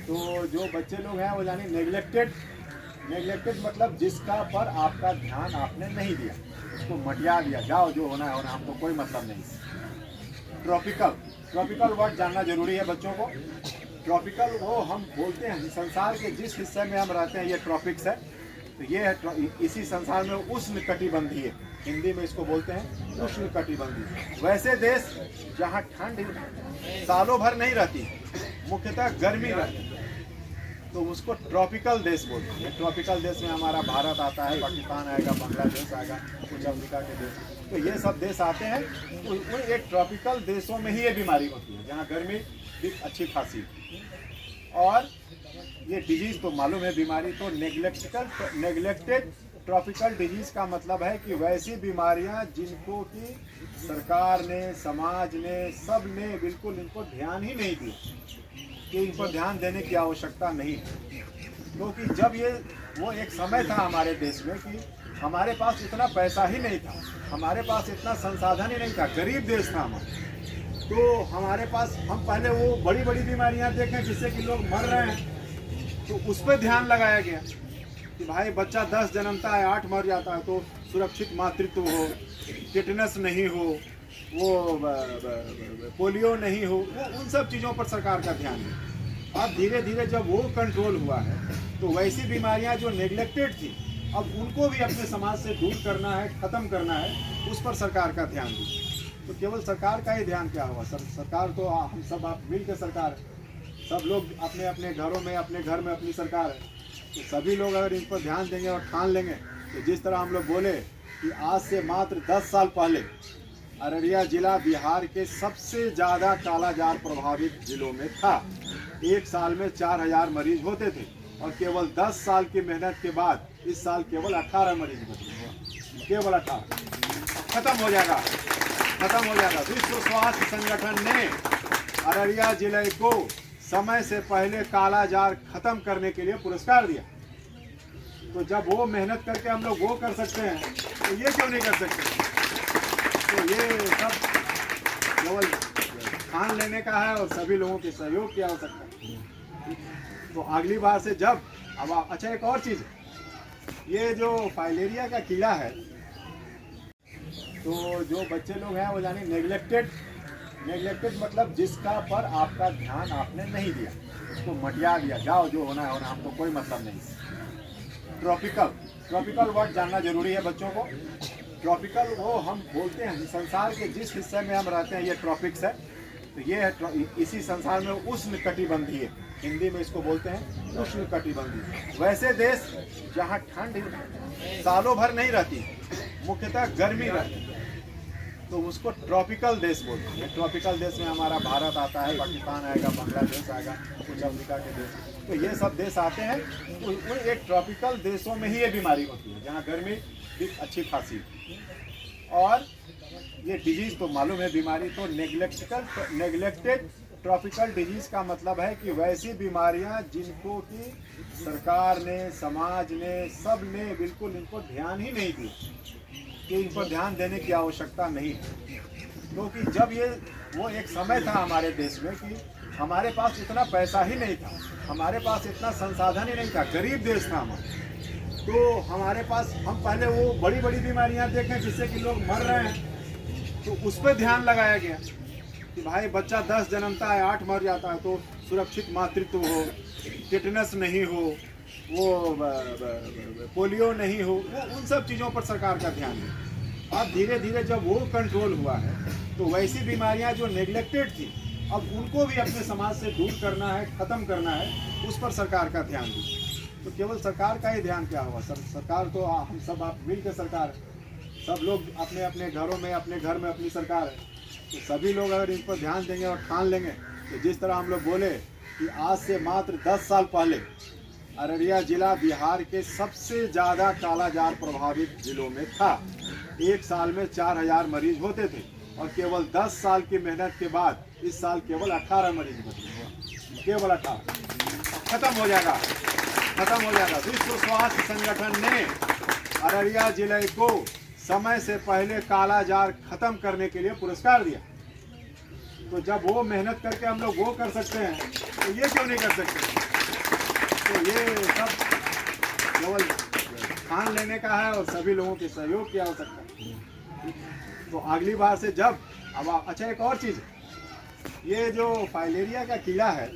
तो जो बच्चे लोग हैं वो यानी नेग्लेक्टेड मतलब जिसका पर आपका ध्यान आपने नहीं दिया, उसको मटिया दिया, जाओ जो होना है होना, हमको कोई मतलब नहीं। ट्रॉपिकल वर्ड जानना जरूरी है बच्चों को। ट्रॉपिकल वो हम बोलते हैं संसार के जिस हिस्से में हम रहते हैं ये ट्रॉपिक्स है, तो ये है इसी संसार में उष्ण कटिबंधीय, हिंदी में इसको बोलते हैं उष्ण कटिबंधीय। वैसे देश जहाँ ठंड सालों भर नहीं रहती, मुख्यतः गर्मी रहती, तो उसको ट्रॉपिकल देश बोलते हैं। ट्रॉपिकल देश में हमारा भारत आता है, पाकिस्तान आएगा, बांग्लादेश आएगा, कुछ अफ्रीका के देश, तो ये सब देश आते हैं। तो उन एक ट्रॉपिकल देशों में ही ये बीमारी होती है जहाँ गर्मी भी अच्छी खासी। और ये डिजीज़ तो मालूम है बीमारी, तो नेग्लेक्टेड ट्रॉपिकल डिजीज़ का मतलब है कि वैसी बीमारियां जिनको कि सरकार ने, समाज ने, सब ने बिल्कुल इनको ध्यान ही नहीं दिया, कि इन पर ध्यान देने की आवश्यकता नहीं है। क्योंकि जब ये वो एक समय था हमारे देश में कि हमारे पास इतना पैसा ही नहीं था, हमारे पास इतना संसाधन ही नहीं था, गरीब देश था हमारा, तो हमारे पास हम पहले वो बड़ी बड़ी बीमारियां देखें जिससे कि लोग मर रहे हैं, तो उस पर ध्यान लगाया गया कि भाई बच्चा 10 जन्मता है 8 मर जाता है, तो सुरक्षित मातृत्व हो, टिटनस नहीं हो, वो पोलियो नहीं हो, वो उन सब चीज़ों पर सरकार का ध्यान है। अब धीरे धीरे जब वो कंट्रोल हुआ है, तो वैसी बीमारियां जो नेग्लेक्टेड थी, अब उनको भी अपने समाज से दूर करना है, ख़त्म करना है, उस पर सरकार का ध्यान दी। तो केवल सरकार का ही ध्यान क्या हुआ, सरकार तो हम सब आप मिल के सरकार है, सब लोग अपने अपने घरों में, अपने घर में अपनी सरकार है, तो सभी लोग अगर इन पर ध्यान देंगे और ठान लेंगे, तो जिस तरह हम लोग बोले कि आज से मात्र 10 साल पहले अररिया जिला बिहार के सबसे ज़्यादा कालाजार प्रभावित जिलों में था। एक साल में 4000 मरीज होते थे, और केवल 10 साल की मेहनत के बाद इस साल केवल 18 मरीज बचे, केवल 18। खत्म हो जाएगा। विश्व स्वास्थ्य संगठन ने अररिया जिले को समय से पहले कालाजार खत्म करने के लिए पुरस्कार दिया। तो जब वो मेहनत करके हम लोग वो कर सकते हैं, तो ये क्यों नहीं कर सकते? तो ये सब केवल ठान लेने का है और सभी लोगों के सहयोग की आवश्यकता है। तो अगली बार से जब अब अच्छा एक और चीज़, ये जो फाइलेरिया का कीड़ा है, तो जो बच्चे लोग हैं वो यानी नेग्लेक्टेड मतलब जिसका पर आपका ध्यान आपने नहीं दिया, उसको मटिया दिया, जाओ जो होना है होना, हमको कोई मतलब नहीं। ट्रॉपिकल वर्ड जानना जरूरी है बच्चों को। ट्रॉपिकल वो हम बोलते हैं संसार के जिस हिस्से में हम रहते हैं ये ट्रॉपिक्स है, तो ये है इसी संसार में उष्ण कटिबंधीय, हिंदी में इसको बोलते हैं उष्ण कटिबंधीय। वैसे देश जहाँ ठंड सालों भर नहीं रहती, मुख्यतः गर्मी रहती, तो उसको ट्रॉपिकल देश बोलते हैं। ट्रॉपिकल देश में हमारा भारत आता है, पाकिस्तान आएगा, बांग्लादेश आएगा, कुछ अफ्रीका के देश, तो ये सब देश आते हैं। तो उन एक ट्रॉपिकल देशों में ही ये बीमारी होती है जहाँ गर्मी भी अच्छी खासी। और ये डिजीज़ तो मालूम है बीमारी, तो नेग्लेक्टेड ट्रॉपिकल डिजीज़ का मतलब है कि वैसी बीमारियां जिनको कि सरकार ने, समाज ने, सब ने बिल्कुल इनको ध्यान ही नहीं दिया, कि इन पर ध्यान देने की आवश्यकता नहीं है। क्योंकि जब ये वो एक समय था हमारे देश में कि हमारे पास इतना पैसा ही नहीं था, हमारे पास इतना संसाधन ही नहीं था, गरीब देश था हमारा, तो हमारे पास हम पहले वो बड़ी बड़ी बीमारियां देखें जिससे कि लोग मर रहे हैं, तो उस पर ध्यान लगाया गया कि भाई बच्चा 10 जन्मता है 8 मर जाता है, तो सुरक्षित मातृत्व हो, टिटनस नहीं हो, वो पोलियो नहीं हो, वो उन सब चीज़ों पर सरकार का ध्यान है। अब धीरे धीरे जब वो कंट्रोल हुआ है, तो वैसी बीमारियां जो नेग्लेक्टेड थी, अब उनको भी अपने समाज से दूर करना है, ख़त्म करना है, उस पर सरकार का ध्यान दी। तो केवल सरकार का ही ध्यान क्या हुआ, सरकार तो हम सब आप मिल के सरकार है, सब लोग अपने अपने घरों में, अपने घर में अपनी सरकार है, तो सभी लोग अगर इन पर ध्यान देंगे और ठान लेंगे, तो जिस तरह हम लोग बोले कि आज से मात्र 10 साल पहले अररिया जिला बिहार के सबसे ज़्यादा कालाजार प्रभावित जिलों में था। एक साल में 4000 मरीज होते थे, और केवल 10 साल की मेहनत के बाद इस साल केवल 18 मरीज बचे, केवल 18। खत्म हो जाएगा। विश्व स्वास्थ्य संगठन ने अररिया जिले को समय से पहले कालाजार खत्म करने के लिए पुरस्कार दिया। तो जब वो मेहनत करके हम लोग वो कर सकते हैं, तो तो ये क्यों नहीं कर सकते? तो ये सब केवल ठान लेने का है और सभी लोगों के सहयोग की आवश्यकता है। तो अगली बार से जब अब अच्छा एक और चीज़, ये जो फाइलेरिया का कीड़ा है